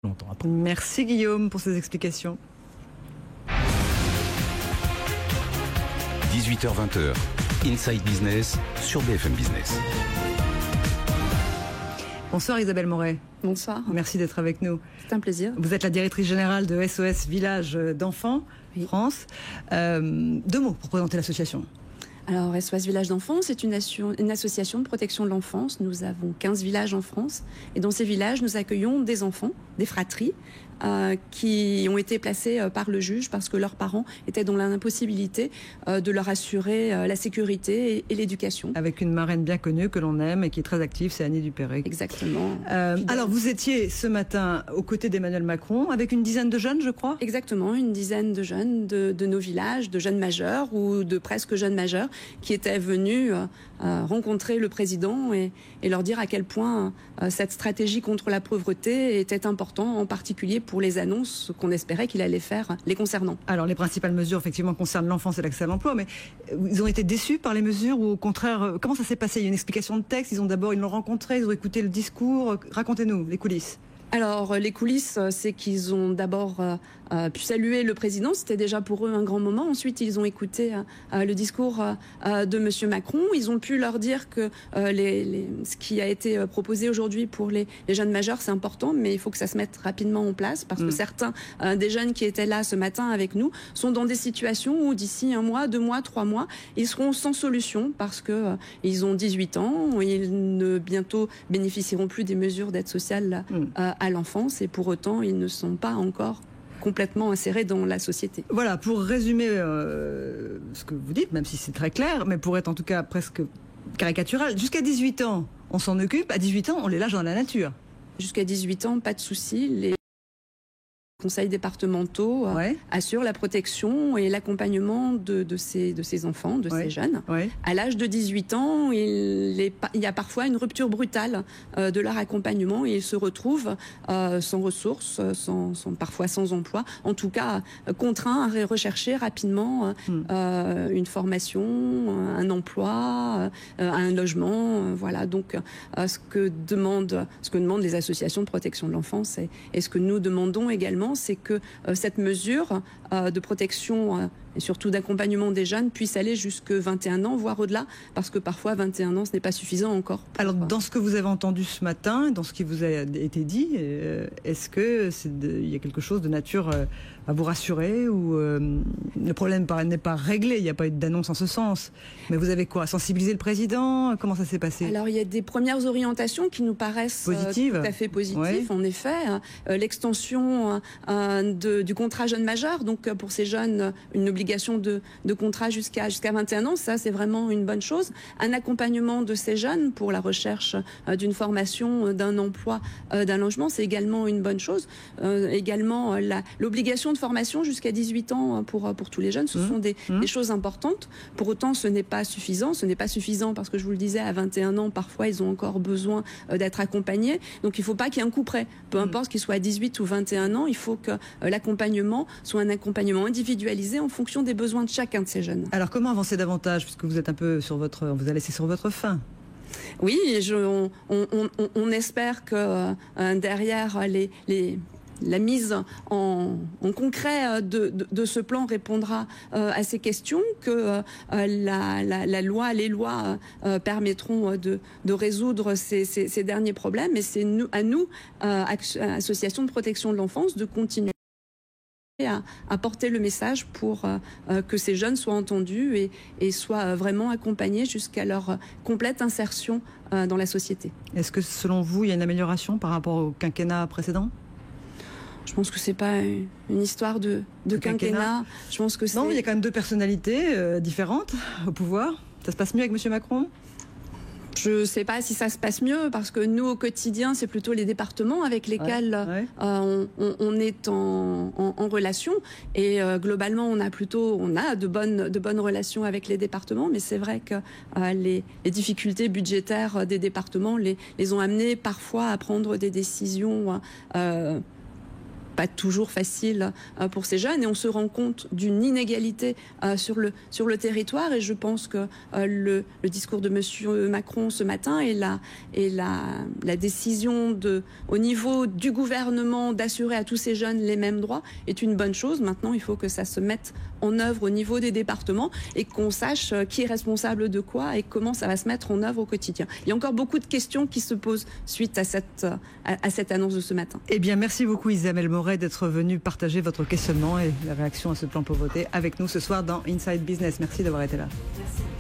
longtemps après. Merci Guillaume pour ces explications. 18h-20h, Inside Business sur BFM Business. Bonsoir Isabelle Moret. Bonsoir. Merci d'être avec nous. C'est un plaisir. Vous êtes la directrice générale de SOS Village d'enfants France. 2 mots pour présenter l'association. Alors, SOS Village d'enfants, c'est une association de protection de l'enfance. Nous avons 15 villages en France. Et dans ces villages, nous accueillons des enfants, des fratries, qui ont été placés par le juge parce que leurs parents étaient dans l'impossibilité de leur assurer la sécurité et l'éducation. Avec une marraine bien connue que l'on aime et qui est très active, c'est Annie Dupéré. Exactement. Alors, vous étiez ce matin aux côtés d'Emmanuel Macron avec une dizaine de jeunes, je crois. Exactement, une dizaine de jeunes de nos villages, de jeunes majeurs ou de presque jeunes majeurs qui étaient venus rencontrer le président et leur dire à quel point cette stratégie contre la pauvreté était importante, en particulier pour les annonces qu'on espérait qu'il allait faire les concernant. Alors, les principales mesures, effectivement, concernent l'enfance et l'accès à l'emploi, mais ils ont été déçus par les mesures ou au contraire, comment ça s'est passé? Il y a une explication de texte, ils l'ont rencontré, ils ont écouté le discours. Racontez-nous les coulisses. Alors, les coulisses, c'est qu'ils ont d'abord pu saluer le président. C'était déjà pour eux un grand moment. Ensuite, ils ont écouté le discours de Monsieur Macron. Ils ont pu leur dire que ce qui a été proposé aujourd'hui pour les jeunes majeurs, c'est important, mais il faut que ça se mette rapidement en place parce que certains des jeunes qui étaient là ce matin avec nous sont dans des situations où d'ici 1 mois, 2 mois, 3 mois, ils seront sans solution parce que ils ont 18 ans, ils ne bientôt bénéficieront plus des mesures d'aide sociale à l'enfance et pour autant ils ne sont pas encore complètement insérés dans la société. Voilà, pour résumer ce que vous dites, même si c'est très clair, mais pour être en tout cas presque caricatural, jusqu'à 18 ans, on s'en occupe, à 18 ans, on les lâche dans la nature. Jusqu'à 18 ans, pas de souci, les conseils départementaux assurent la protection et l'accompagnement de ces enfants, de ces jeunes. À l'âge de 18 ans, il y a parfois une rupture brutale de leur accompagnement et ils se retrouvent sans ressources, parfois sans emploi, en tout cas contraints à rechercher rapidement une formation, un emploi, un logement. Voilà. Donc, ce que demandent les associations de protection de l'enfance et ce que nous demandons également, c'est que cette mesure de protection et surtout d'accompagnement des jeunes puisse aller jusque 21 ans, voire au-delà, parce que parfois 21 ans, ce n'est pas suffisant encore. Alors, dans ce que vous avez entendu ce matin, dans ce qui vous a été dit, est-ce que il y a quelque chose de nature à vous rassurer ou le problème n'est pas réglé, il n'y a pas eu d'annonce en ce sens, mais vous avez quoi, sensibilisé le président? Comment ça s'est passé? Alors, il y a des premières orientations qui nous paraissent tout à fait positives, en effet. L'extension du contrat jeune majeur, donc pour ces jeunes, une obligation de contrat jusqu'à 21 ans, ça c'est vraiment une bonne chose. Un accompagnement de ces jeunes pour la recherche d'une formation, d'un emploi, d'un logement, c'est également une bonne chose. Également l'obligation de formation jusqu'à 18 ans pour tous les jeunes, ce sont des choses importantes. Pour autant, ce n'est pas suffisant. Ce n'est pas suffisant parce que je vous le disais, à 21 ans, parfois ils ont encore besoin d'être accompagnés. Donc il ne faut pas qu'il y ait un coup près. Peu importe qu'il soit à 18 ou 21 ans, il faut que l'accompagnement soit un accompagnement individualisé en fonction des besoins de chacun de ces jeunes. Alors comment avancer davantage, puisque vous êtes un peu on vous a laissé sur votre faim? Oui, on espère que derrière la mise en concret de ce plan répondra à ces questions, que les lois permettront de résoudre ces derniers problèmes. Et c'est à nous, Association de protection de l'enfance, de continuer à porter le message pour que ces jeunes soient entendus et soient vraiment accompagnés jusqu'à leur complète insertion dans la société. Est-ce que selon vous, il y a une amélioration par rapport au quinquennat précédent? Je pense que c'est pas une histoire de quinquennat. Je pense que non, il y a quand même 2 personnalités différentes au pouvoir. Ça se passe mieux avec Monsieur Macron? Je ne sais pas si ça se passe mieux, parce que nous, au quotidien, c'est plutôt les départements avec lesquels on est en relation. Et globalement, on a de bonnes relations avec les départements, mais c'est vrai que les difficultés budgétaires des départements les ont amenés parfois à prendre des décisions pas toujours facile pour ces jeunes, et on se rend compte d'une inégalité sur le territoire, et je pense que le discours de Monsieur Macron ce matin et la décision au niveau du gouvernement d'assurer à tous ces jeunes les mêmes droits est une bonne chose. Maintenant, il faut que ça se mette en œuvre au niveau des départements et qu'on sache qui est responsable de quoi et comment ça va se mettre en œuvre au quotidien. Il y a encore beaucoup de questions qui se posent suite à cette annonce de ce matin. Eh bien, merci beaucoup Isabelle Moret d'être venue partager votre questionnement et la réaction à ce plan pauvreté avec nous ce soir dans Inside Business. Merci d'avoir été là. Merci.